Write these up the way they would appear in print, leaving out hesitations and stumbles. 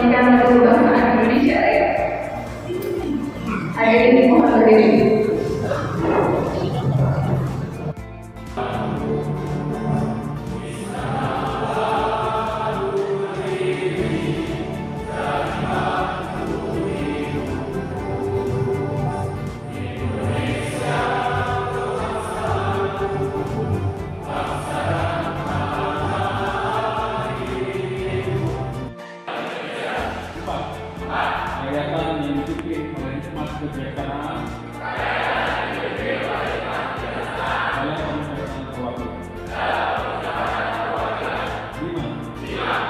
menyanyikan lagu kebangsaan Indonesia ya. Ayo ini mohon berdiri. Rayakan yang dipimpin oleh Mas Kebijaksanaan dalam pemerintahan perwakilan. 5.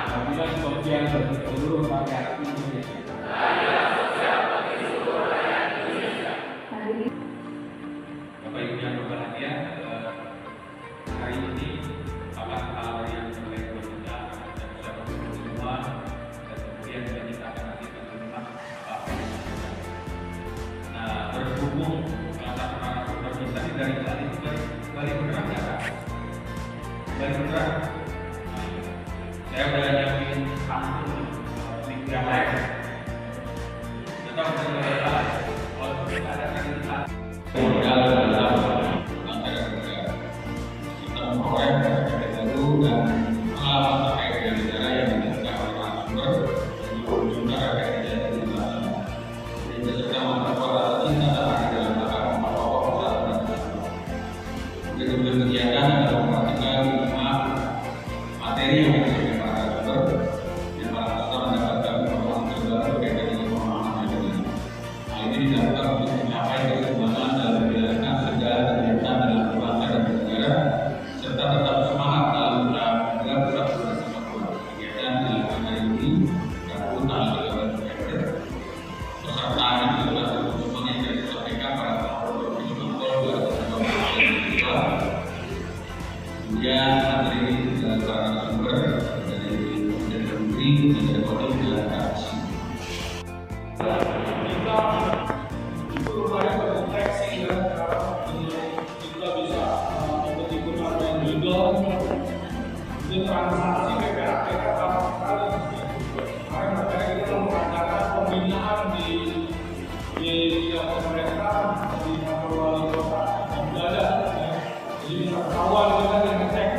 Keadilan sosial bagi seluruh rakyat Indonesia. Bapak Ibu yang berbahagia, hari ini hal yang terkait dengan kita semua dan kemudian kita akan nanti menerima berhubung salah satu narasumber kita dari tadi balik beneran ya Kak? Balik beneran? Saya udah nyiapin pantun minggu yang lain. Tetap berjalan kalau kita ada cerita modal dalam antara negara kita memperoleh dari baru dan pengalaman terkait dengan negara yang dilakukan oleh narasumber untuk saudara dari beserta memperkuat cinta dan dalam rangka memperkokoh persatuan nasional. Kemudian kegiatan adalah memperhatikan materi yang disampaikan para narasumber dan para peserta mendapatkan informasi terbaru berkaitan dengan pemahaman agama. Hal ini dilakukan untuk mencapai keseimbangan dalam menjalankan segala kegiatan dalam berbangsa dan bernegara serta tetap semangat dalam menjaga persatuan kesatuan. Kegiatan dilakukan hari ini Rabu tanggal 13 November. Pesertaan itu adalah semuanya yang disampaikan pada tahun 2022. Kemudian materi para narasumber dari Kementerian Negeri dan dari Kota Jakarta. Kita itu banyak berkonteks dan kita bisa ikut-ikut ada yang legal itu transaksi PPAPK kali karena materi kita mengadakan pembinaan di tiap pemerintah di kantor wali kota dan ada jadi awal kita yang ngecek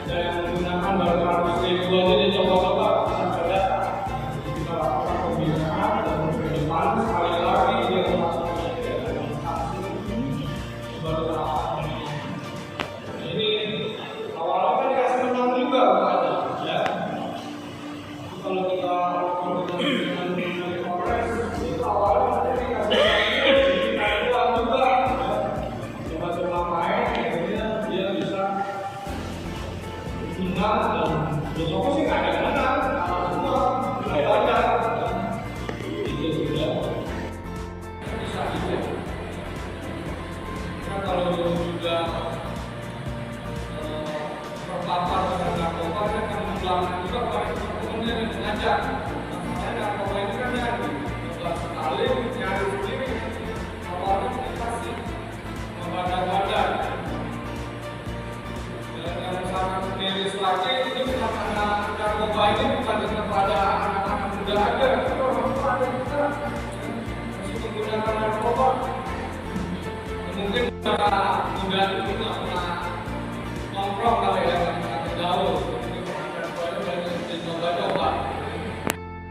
ada yang menggunakan baru 100.000 aja dicoba-coba sampai data jadi kita lakukan pembinaan dan ke depan sekali lagi dia masuk ke dalam baru ini awal-awal kan dikasih menang juga ya kalau kita dengan Polres itu awalnya ada dikasih uang juga coba-coba main akhirnya dia bisa menang dan besoknya sih nggak ada menang semua nggak ada itu sudah bisa gitu karena kalau juga terpapar dengan narkoba kan mengulangi juga kemudian mengajak makanya narkoba ini kan nyari sekali nyari sendiri awalnya dikasih membadan-badan dan yang sangat miris lagi itu bukan karena narkoba ini bukan kepada anak-anak muda aja itu orang tua kita masih menggunakan narkoba mungkin muda itu nggak pernah nongkrong kali ya nggak tahu ini narkoba itu dari coba-coba.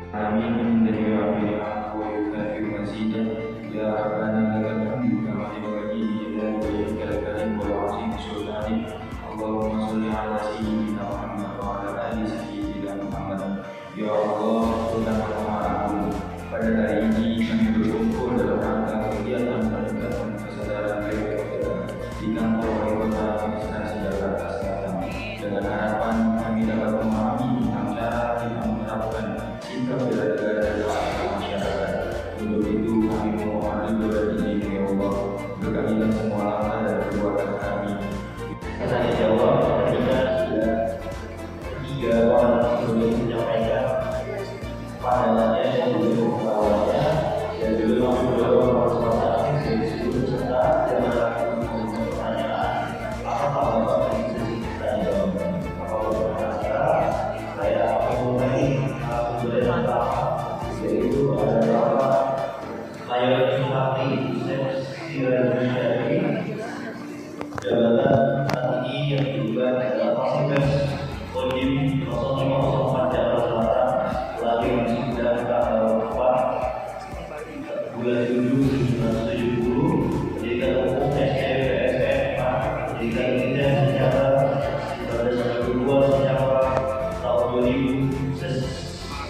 Amin dari Rabbil Alamin wa Masjidah ya Rabbana lakal hamdu kama yanbaghi li jalali karim wa azim sultani Allahumma shalli ala sayyidina Muhammad wa ala ali sayyidina Muhammad ya Allah Tuhan yang Maha Agung pada hari ini kami berkumpul dalam rangka kegiatan peningkatan kesadaran keluarga di kantor wali kota Instansi Jakarta Selatan dengan harapan kami dapat memahami tentang cara kita menerapkan sikap bela negara dalam masyarakat. Untuk itu kami memohon ridho dan izin ya Allah berkailah semua langkah dan perbuatan kami. Karena insya Allah kita sudah 3 orang sebelum menyampaikan pandangannya yang belum mengawalnya dan juga kami berdoa bersama-sama dari seluruh peserta yang melakukan pertanyaan apa Bapak bisa kita jawab. Apabila saya mulai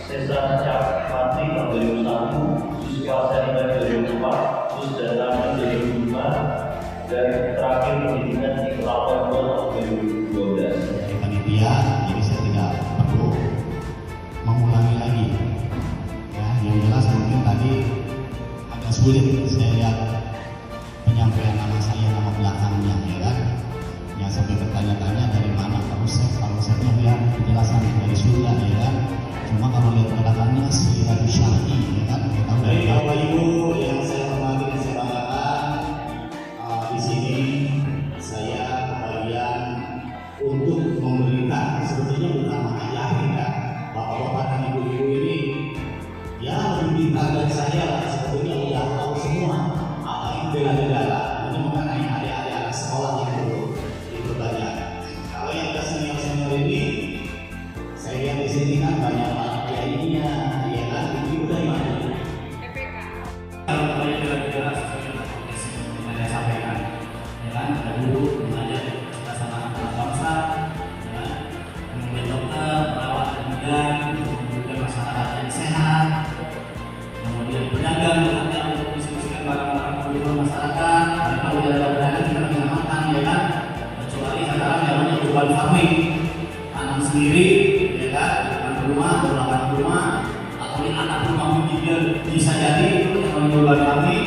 Sesa Cap Mati tahun 2001, Siswa Seniman 2004, Sus Dalaman 2005, dan terakhir pendidikan di Kelapa tahun 2012. Panitia, jadi saya tidak perlu mengulangi lagi. Ya, yang jelas mungkin tadi agak sulit saya lihat penyampaian nama saya, nama belakangnya, ya kan? Yang sampai bertanya-tanya dari mana kalau saya lihat penjelasan dari Sunda, ya kan? Cuma kalau lihat belakangnya si Rabi Syar'i, ya kan? Kita dari Bapak Ibu yang saya hormati dan saya banggakan, di sini saya bagian untuk memberikan, sebetulnya bukan mengajarin ya, bapak-bapak dan ibu-ibu ini ya lebih pintar dari saya, sebetulnya udah tahu semua apa itu bela-bela. Ini mengenai adik-adik anak sekolah itu banyak. Kalau yang senior ini, saya lihat di sini kan banyak kiainya, ya kan, itu udah mana? Kalau kalian jelas-jelas seperti yang saya sampaikan, ya kan, ada dulu mengajar kita sama anak bangsa, ya, kemudian dokter, perawat dan bidan, kemudian masyarakat yang sehat, kemudian pedagang ada untuk distribusikan barang-barang kebutuhan masyarakat. Dan kalau tidak ada pedagang kita bisa makan, ya kan, kecuali sekarang namanya urban farming, tanam sendiri, ya kan, di rumah, belakang rumah, atau di atas rumah pun bisa jadi itu yang namanya urban farming.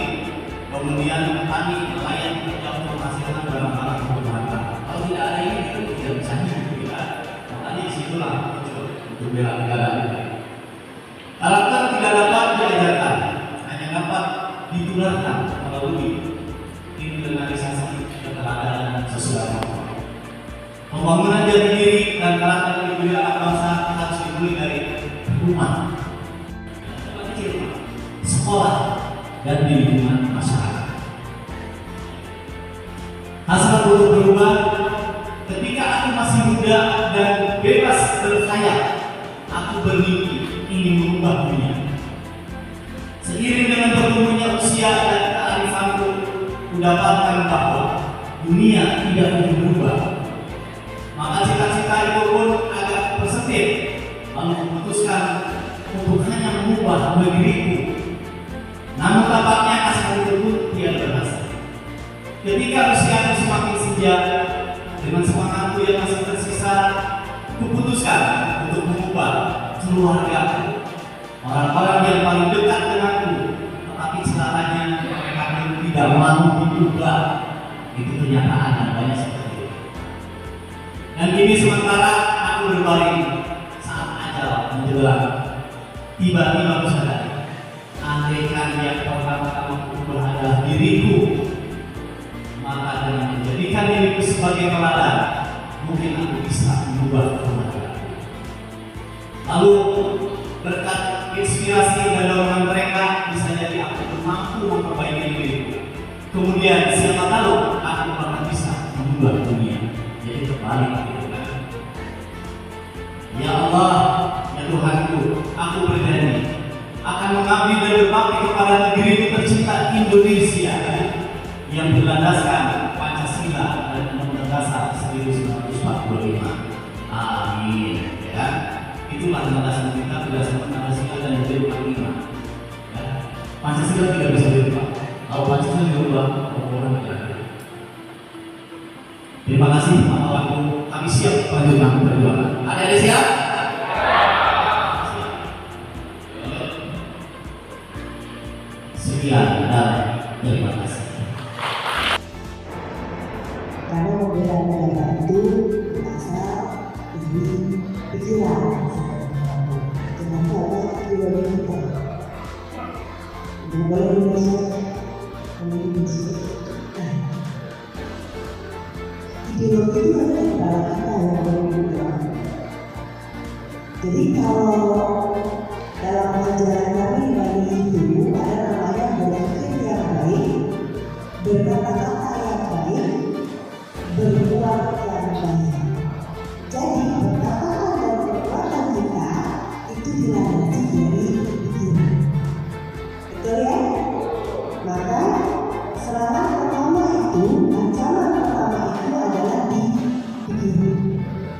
Kemudian petani nelayan kerja untuk menghasilkan barang-barang kebutuhan. Kalau tidak ada ini itu tidak bisa hidup, ya. Makanya disitulah untuk bela negara. Karakter tidak dapat diajarkan, hanya dapat ditularkan melalui internalisasi keteladanan sosial. Pembangunan jati diri dan karakter individu anak bangsa harus dimulai dari rumah, sekolah, dan di lingkungan masyarakat. Hasrat untuk berubah. Ketika aku masih muda dan bebas berkhayal, aku bermimpi ingin mengubah dunia. Seiring dengan bertumbuhnya usia dan kearifanku, kudapatkan bahwa dunia tidak mungkin berubah. Maka cita-cita itu pun agak persempit, lalu memutuskan untuk hanya mengubah diriku. Namun tampaknya hasrat itu pun tidak berhasil. Ketika usiaku semakin senja, dengan semangatku yang masih tersisa, kuputuskan untuk mengubah keluarga, orang-orang yang paling dekat denganku, tetapi setelahnya mereka tidak mau diubah. Itu kenyataan dan banyak seperti itu. Dan kini sementara aku berbaring saat ajal menjelang, tiba-tiba aku sadar, andaikan yang pertama-tama berubah adalah diriku, maka dengan menjadikan diriku sebagai teladan, mungkin aku bisa mengubah keluarga. Lalu berkat inspirasi dan dorongan mereka, bisa jadi aku mampu memperbaiki diriku. Kemudian siapa tahu aku akan bisa mengubah dunia. Jadi terbalik, gitu kan? Ya Allah, ya Tuhanku, aku berjanji akan mengabdi dan berbakti kepada negeriku tercinta Indonesia yang berlandaskan Pancasila dan Undang-Undang Dasar 1945. Amin. Ya, itulah landasan kita berdasarkan Pancasila dan Undang-Undang 45. Ya, Pancasila tidak bisa dirubah. Kalau Pancasila dirubah, orang tidak ada. Terima kasih, waktu kami siap melanjutkan perjuangan. Ada yang siap? Sekian dan terima kasih. Karena membela negara itu berasal dari pikiran dengan banyak ideologi kita. Negara Indonesia memiliki ideologi itu adalah kepala kita yang berubah. Jadi kalau dalam ajaran kami bagi itu ada namanya berpikir yang baik, berkata-kata yang baik, berbuat yang baik. Jadi perkataan dan perbuatan kita itu dilandasi dari pikiran. Betul ya? Maka serangan pertama itu, ancaman pertama itu adalah di pikiran.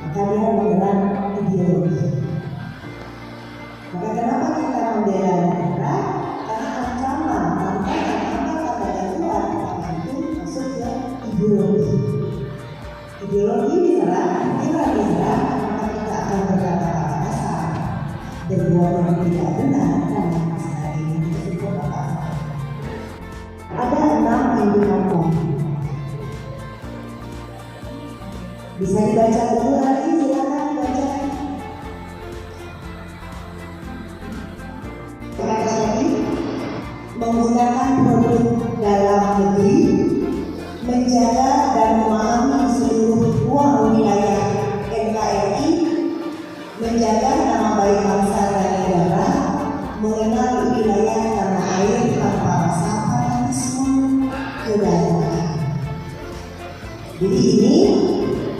Maka dia menyerang ideologi. membela negara karena ancaman kata itu masuk ke ideologi. Ideologi diserang, maka kita akan berkata kasar, berbuat yang tidak benar dan masalah ini disebut apa? Ada 6 indikator. Bisa dibaca dulu lagi, silakan baca. Menggunakan produk dalam negeri, menjaga dan memahami seluruh ruang wilayah NKRI, menjaga nama baik bangsa dan negara, mengenal wilayah tanah air tanpa rasa fanatisme kedaulatan. Jadi ini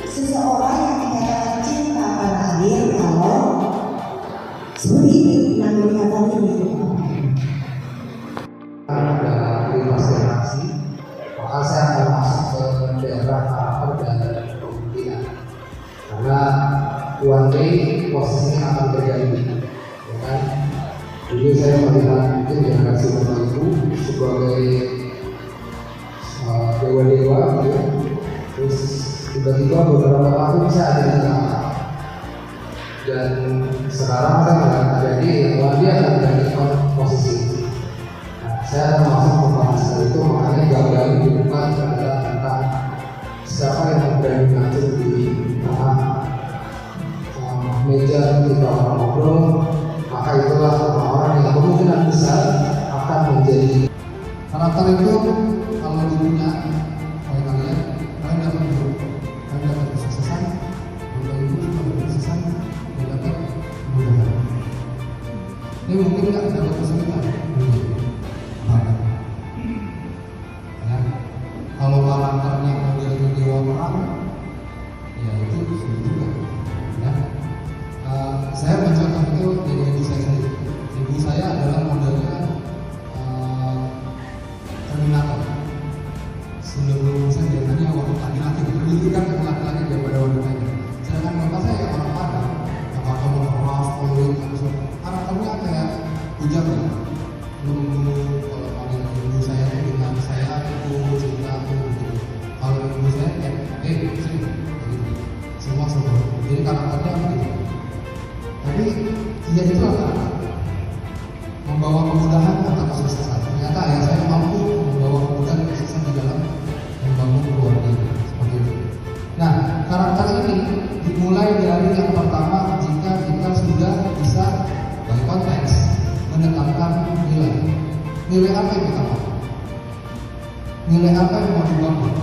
seseorang yang menyatakan cinta tanah air kalau seperti ini namanya kata ini. Ada investasi, maka saya akan masuk ke daerah karakter dan kepemimpinan karena one day posisinya akan terjadi, ya kan? Dulu saya melihat mungkin generasi bapak ibu sebagai dewa-dewa, ya. Terus tiba-tiba beberapa tahun saya ada di tengah, dan sekarang saya melihat terjadi bahwa dia akan menjadi posisi. Saya termasuk pembahasan itu, makanya gagal dibuka adalah tentang siapa yang berani ngatur di tengah meja kita orang ngobrol, maka itulah orang-orang yang kemungkinan besar akan menjadi karakter itu. Kalau dipunya oleh kalian dapat grup, kalian dapat kesuksesan, bapak ibu dapat kesuksesan, dapat kemudahan. Ini mungkin nggak dapat kesulitan. Ya, kalau karakternya modelnya dewa perang, ya itu sulit juga. Ya, saya mencontoh itu dari ibu saya sendiri. Ibu saya adalah modelnya Terminator. 90% biasanya waktu laki-laki pendidikan ke laki-laki daripada wanita. Sedangkan bapak saya orang Padang, kamu keras, peluit, karakternya kayak hujan, lembut. Ibu saya dengan saya itu cinta itu begitu. Kalau ibu saya kayak sini begitu. Semua. Jadi karakternya begitu. Tapi dia itu apa? Membawa kemudahan atau kesuksesan. Ternyata ayah saya mampu membawa kemudahan dan kesuksesan di dalam membangun keluarga seperti itu. Nah, karakter ini dimulai dari yang pertama jika kita sudah bisa by konteks menetapkan nilai. Nilai apa yang kita mau? Nilai apa yang mau dibangun?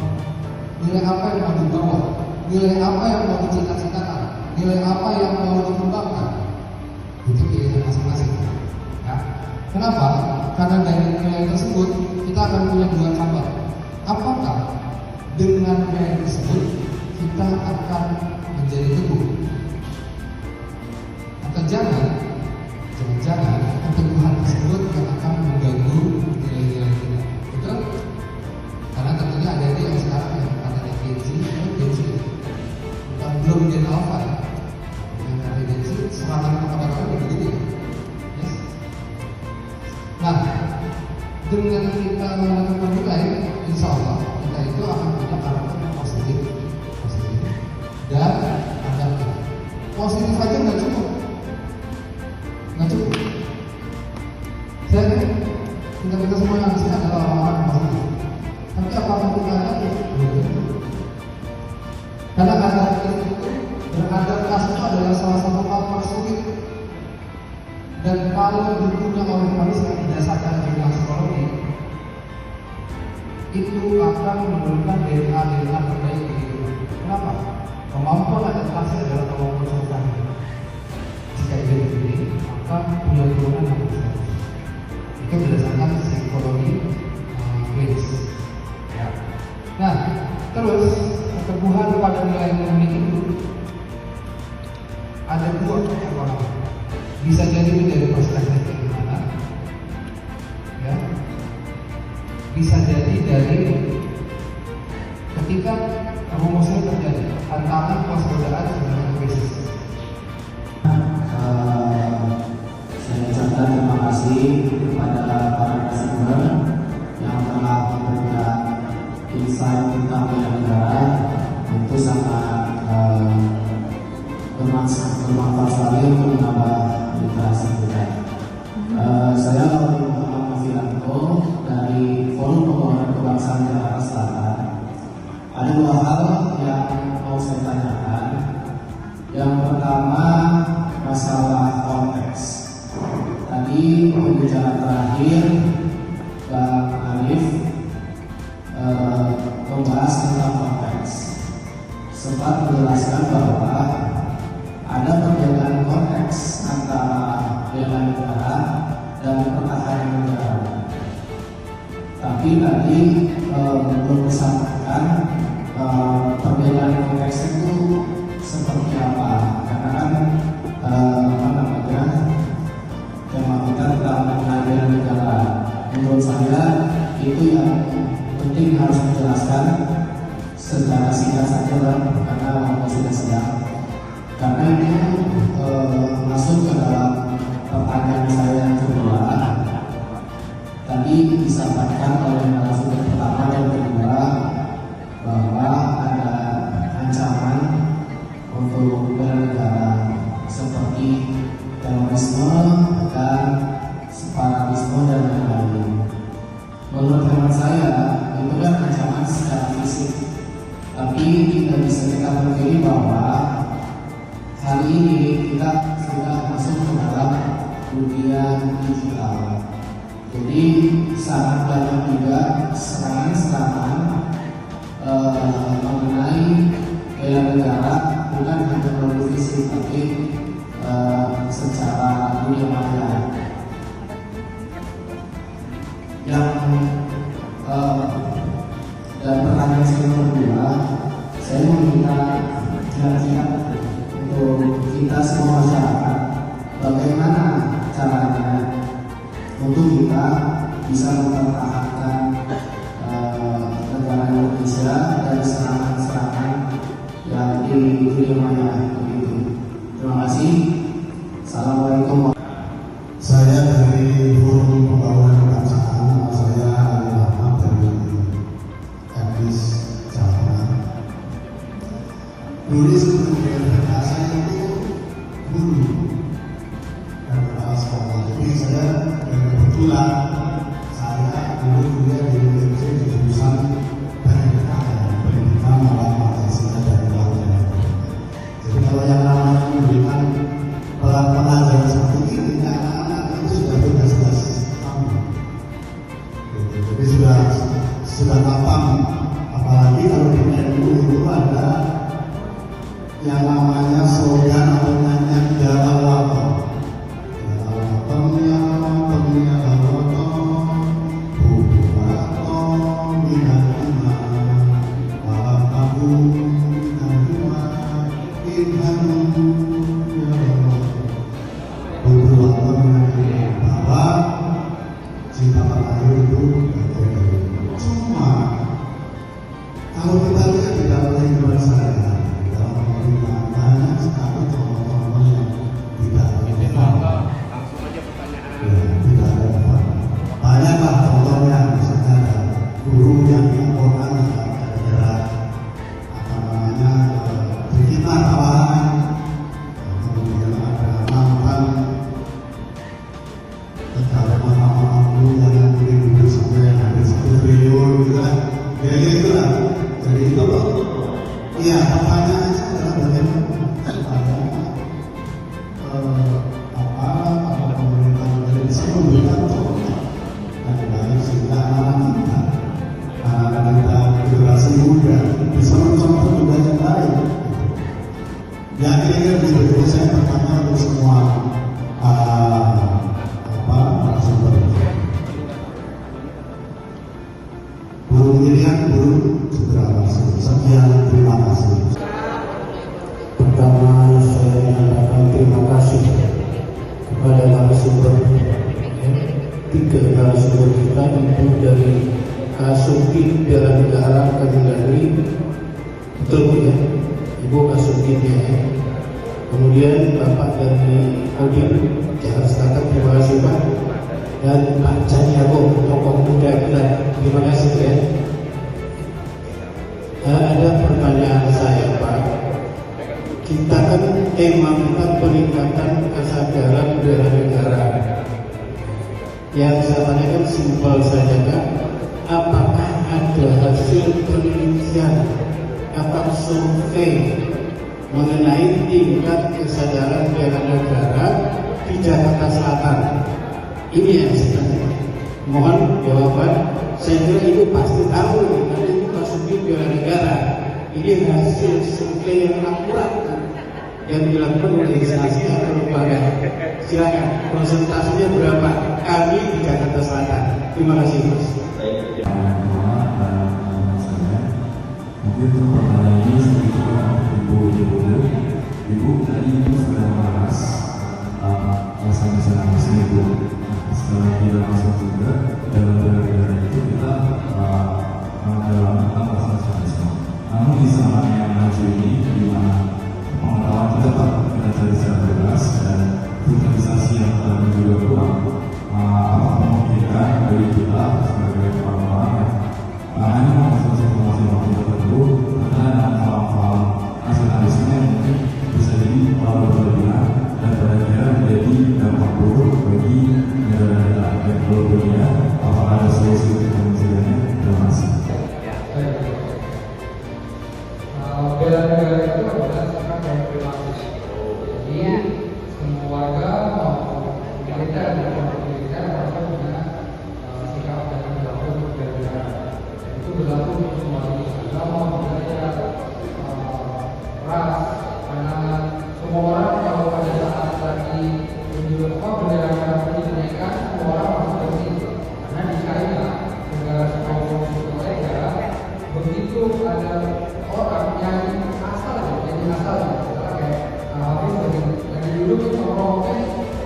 Nilai apa yang mau dibawa? Nilai apa yang mau dicita-citakan? Nilai apa yang mau dikembangkan? Itu pilihan masing-masing. Ya. Kenapa? Karena dari nilai tersebut kita akan punya dua kabar. Apakah dengan nilai tersebut kita akan menjadi teguh? Atau jangan keteguhan tersebut yang akan mengganggu nilai-nilai kita. Betul? Karena tentunya ada yang sekarang yang katanya Genzi, bukan belum Gen Alpha ya. Yang kata Genzi, serangan kepada kamu begitu. Yes. Nah, dengan kita melakukan nilai, insya Allah kita itu akan punya karakter yang positif, dan adaptif. Positif aja nggak cukup. Kita semua yang disini adalah orang-orang positif. Tapi apakah kita ada? Karena beradaptasi itu adalah salah satu hal tersulit. Dan kalau dipunya oleh manusia berdasarkan ilmu psikologi, itu akan menurunkan DNA terbaik di hidup. Kenapa? Kemampuan adaptasi adalah kemampuan sosial. Jika dia berdiri, maka punya turunan yang besar. Itu berdasarkan psikologi klinis. Ya. Nah, terus keteguhan pada nilai-nilai itu ada dua ekonomi. Bisa jadi dari perspektif keimanan, ya. Bisa jadi dari ketika rumusnya terjadi tantangan persaudaraan dengan krisis. Saya ucapkan terima kasih bermanfaat sekali untuk menambah literasi kita. Saya Lauri Muhammad Novianto dari Forum Pembangunan Kebangsaan Jakarta Selatan. Ada dua hal yang mau saya tanyakan. Yang pertama masalah konteks. Tadi pembicara terakhir Bang Arif membahas tentang konteks. Sempat menjelaskan bahwa ada perbedaan konteks antara bela negara dan pertahanan negara. Tapi tadi belum disampaikan perbedaan konteks itu seperti apa? Karena kan tema kita tentang bela negara. Menurut saya itu yang penting harus dijelaskan secara singkat saja karena waktu sudah siang. Karena ini masuk ke dalam pertanyaan saya yang kedua. Tadi disampaikan oleh narasumber pertama dan kedua bahwa ada ancaman untuk bela negara seperti terorisme dan separatisme dan lain-lain. Menurut hemat saya itu kan ancaman secara fisik, tapi tidak bisa kita pungkiri bahwa hari ini kita sudah masuk ke dalam dunia digital. Jadi sangat banyak juga serangan-serangan mengenai bela negara, bukan hanya melalui fisik tapi secara dunia maya. Dan pertanyaan saya kedua, saya meminta kiat-kiat untuk kita semua masyarakat, bagaimana caranya untuk kita bisa mempertahankan negara Indonesia dari serangan-serangan yang di dunia maya begitu. Terima kasih. Assalamualaikum. Saya dari Forum Pembangunan Kebangsaan, nama saya Ali Ahmad dari Kadis Jawa. Dulu sebelum saya itu guru dan kepala sekolah. Jadi saya kebetulan saya dulu kuliah di UMC di jurusan pendidikan malah Pancasila dan Nilai. Jadi kalau yang namanya memberikan pelajaran seperti ini, anak-anak itu sudah jelas paham. Jadi sudah paham. Apalagi kalau di NU itu ada yang namanya slogan atau nyanyian Jawa Wato. Kalau kita lihat di dalam kehidupan saya, dalam pemerintahan banyak sekali teman-teman yang tidak relevan. Tidak relevan. Banyaklah contohnya, misalnya ada guru yang dilaporkan gara-gara berita tawaran, kemudian ada mantan pegawai mahkamah agung yang mungkin sampai hampir 1 triliun gitu kan. Ya gitu lah. Jadi itu iya, pertanyaannya adalah bagaimana supaya pemerintah bisa memberikan contoh yang baik sehingga anak-anak kita generasi muda bisa mencontoh juga yang baik. Ya kira-kira begitu. Saya pertama untuk semua narasumber. Guru pilihan guru segera masuk. Sekian, terima kasih. Pertama saya menyampaikan terima kasih kepada narasumber. 3 narasumber kita itu dari Kasubdit Bela Negara Kendari, betul Bu ya, Ibu Kasubdit ya. Kemudian Bapak dari Kodim Jakarta Selatan, terima kasih Pak. Dan Pak Cahyago, tokoh muda kita, terima kasih ya. Ada pertanyaan saya Pak, kita kan tema kita peningkatan kesadaran bela negara. Yang saya tanyakan simpel saja kan, apakah ada hasil penelitian atau survei mengenai tingkat kesadaran bela negara di Jakarta Selatan? Ini yang sebenarnya. Mohon jawaban. Saya kira itu pasti tahu karena itu masuki bela negara. Ini hasil survei yang akurat yang dilakukan oleh instansi atau lembaga. Silakan, presentasinya berapa? Kami di Jakarta Selatan. Terima kasih, Mas. Mungkin untuk pertanyaan ini sedikit ibu tadi itu sudah membahas alasan-alasan ibu. Setelah kita masuk juga dalam negara itu kita menjalankan alasan-alasan. Namun di zaman yang maju ini, di mana pengetahuan kita tak kita cari secara bebas dan digitalisasi yang terlalu juga kurang, apa memungkinkan dari kita sebagai orang-orang yang hanya mengakses informasi tertentu dan paham-paham nasionalisme yang mungkin bisa jadi terlalu berlebihan dan pada menjadi dampak buruk bagi negara kita. Dan kalau dunia, apakah ada solusi untuk mencegahnya? Terima kasih. Bela negara itu adalah sikap dan perilaku. Jadi semua warga maupun militer dan militer harus punya sikap dan perilaku bela negara. Itu berlaku untuk semua agama, budaya, ras, karena semua orang kalau pada saat lagi menunjuk bendera merah putih dinaikkan, semua orang harus bersih. Karena di China, negara Komunis Korea, begitu ada orang yang asal kayak habis lagi duduk itu ngomongnya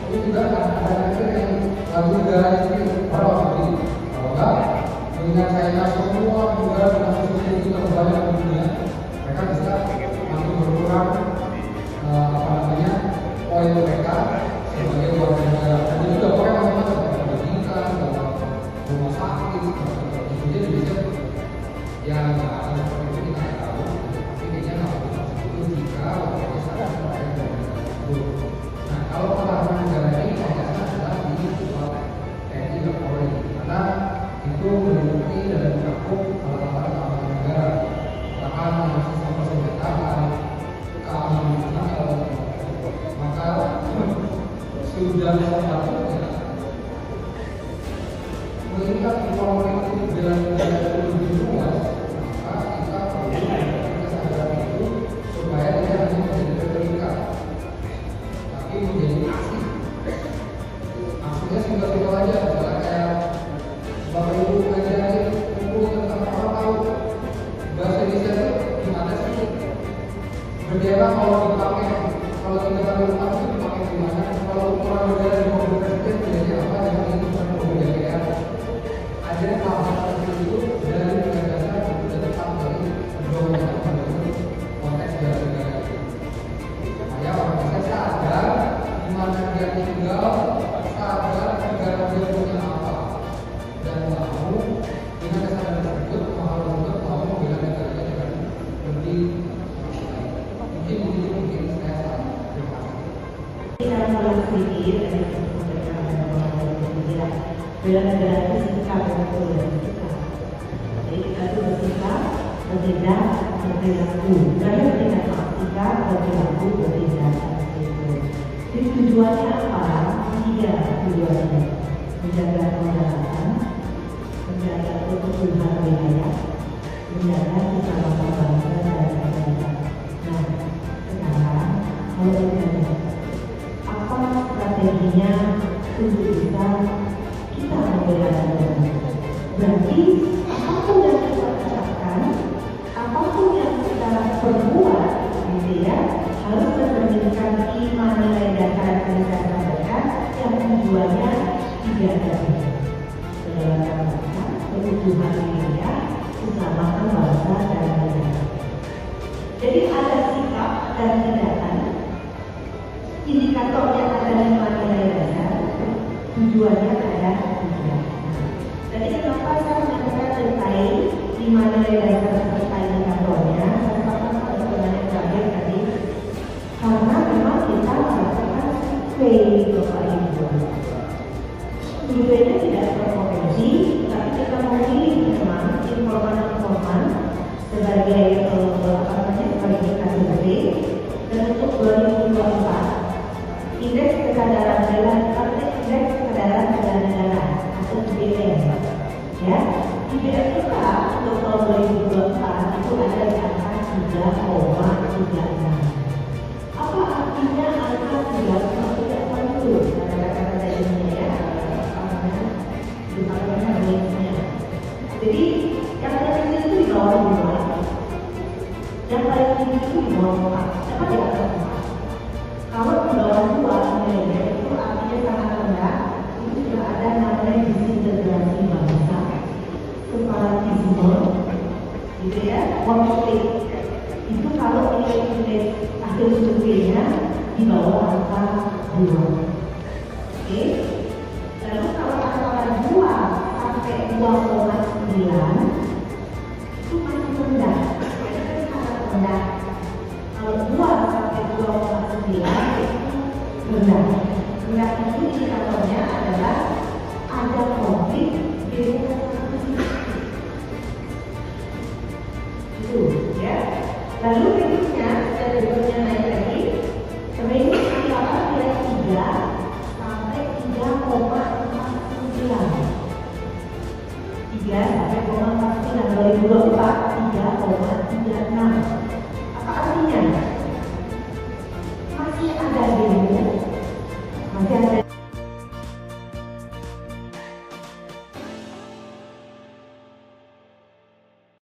itu juga ada yang lagu negara itu orang begini. Kalau enggak mengingat China semua negara dengan susu itu terbanyak di dunia, mereka bisa makin berkurang poin mereka sebagai warga negara. Dan itu juga pokoknya macam-macam pendidikan, rumah sakit, itu bisa yang seperti itu kita tahu. Tapi kayaknya kalau itu jika warganya sadar supaya itu. Nah, kalau pertahanan negara ini kayaknya adalah di TNI dan Polri, karena itu meliputi dan mencakup alat-alat keamanan negara, pertahanan, sistem persenjataan, keamanan nasional. Maka sudah sepatutnya mengingat informasi bela negara itu lebih luas, maka kita perlu kesadaran itu supaya tidak hanya menjadi retorika, tapi menjadi aksi. Aksinya simpel-simpel aja, misalnya kayak Bapak Ibu ngajarin buku tentang orang tahu bahasa Indonesia itu gimana sih? Bendera kalau dipakai, kalau kita tahu itu dipakai di mana? Kalau ukuran bendera di mobil presiden menjadi apa? Yang itu bukan mobil DPR. Ada hal-hal seperti itu dari negara itu tetap dari dorongan konteks bela negara itu. Supaya orang bisa sadar di mana dia tinggal, sadar negara dia punya apa, dan mau dengan kesadaran tersebut mau membela negaranya dengan lebih mungkin saya salah. Terima kasih. Kita mulai sedikit dari bela negara itu sikap dan sikap. Jadi kita itu bersikap, bertindak, berperilaku. Dari bertindak sikap, berperilaku, bertindak. Jadi tujuannya apa? Tiga tujuannya: menjaga kedaulatan, menjaga keutuhan wilayah, menjaga keselamatan bangsa dan negara. Nah, sekarang kalau ditanya apa strateginya untuk kita membela negara? Berarti apapun yang kita ucapkan, apapun yang kita perbuat, gitu ya, harus mencerminkan iman nilai dasar negara mereka yang tujuannya tiga tadi: kedaulatan bangsa, keutuhan wilayah, keselamatan bangsa dan negara. Jadi ada sikap dan tindakan. Indikatornya ada 5 nilai dasar. Tujuannya ada 3. Jadi kenapa saya mengatakan terkait 5 nilai dasar serta indikatornya? Karena sebenarnya terakhir tadi Apa artinya angka 3,3 kata-kata ini ya? Jadi yang paling tinggi itu di bawah 2, yang paling tinggi itu di bawah 4. Siapa di atas 4? Kalau di bawah 2 nilainya itu artinya sangat rendah. Itu juga ada namanya disintegrasi bangsa, separatisme, gitu ya, konflik. Itu kalau nilai hasil surveinya di bawah angka 2. Oke? Lalu kalau antara 2 sampai 2,9 itu masih rendah, sangat rendah. Kalau 2 sampai 2,9 itu rendah. Rendah itu indikatornya adalah ada konflik di itu, ya. Lalu berikutnya naik lagi. Sebenarnya antara nilai 3 sampai 3,49. 3 sampai 3,49 2024 3,36.